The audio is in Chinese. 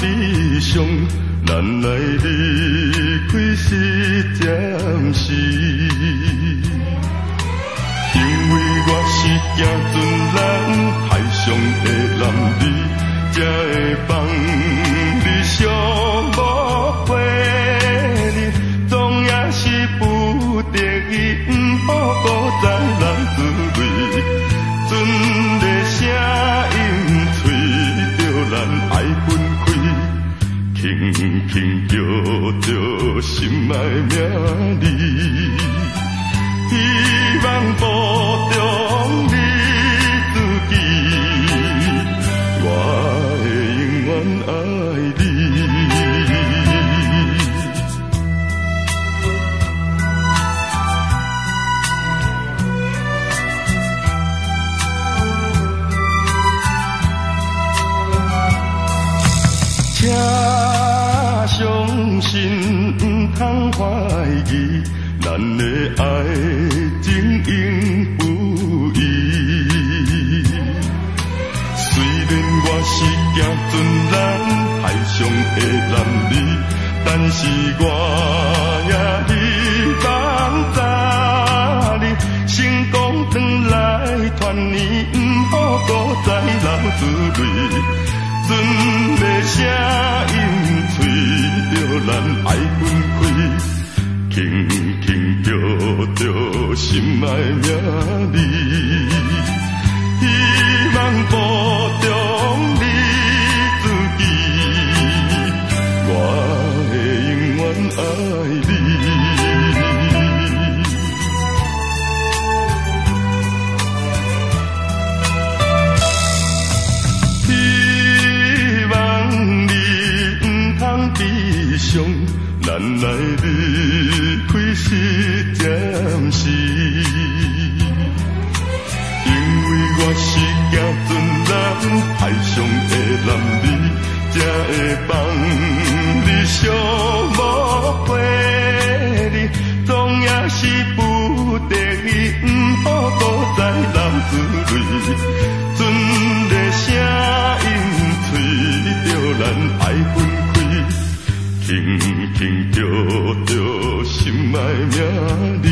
悲伤，咱来离开是暂时。因为我是行船人，海上的男儿，才会放你寂寞陪你，总也是不得已，不好孤单人滋味。船的声音吹着咱爱分开，轻轻叫着心爱名字，希望保重你自己，我会永远爱你。请相信，不通怀疑，咱的爱情永不移。虽然我是行船人，海上的男儿，但是我也希望早日成功转来团圆，不好搁再流珠泪。船的声音吹着咱爱分开，轻轻叫着心爱名字，希望保重你自己，我会永远爱你。悲伤，咱来离开是暂时。因为我是行船人，海上的男儿，才会放你寂寞陪你，总也是不得已，不好搁再流珠泪。船的声音吹着咱爱分开，轻轻叫着心爱名字。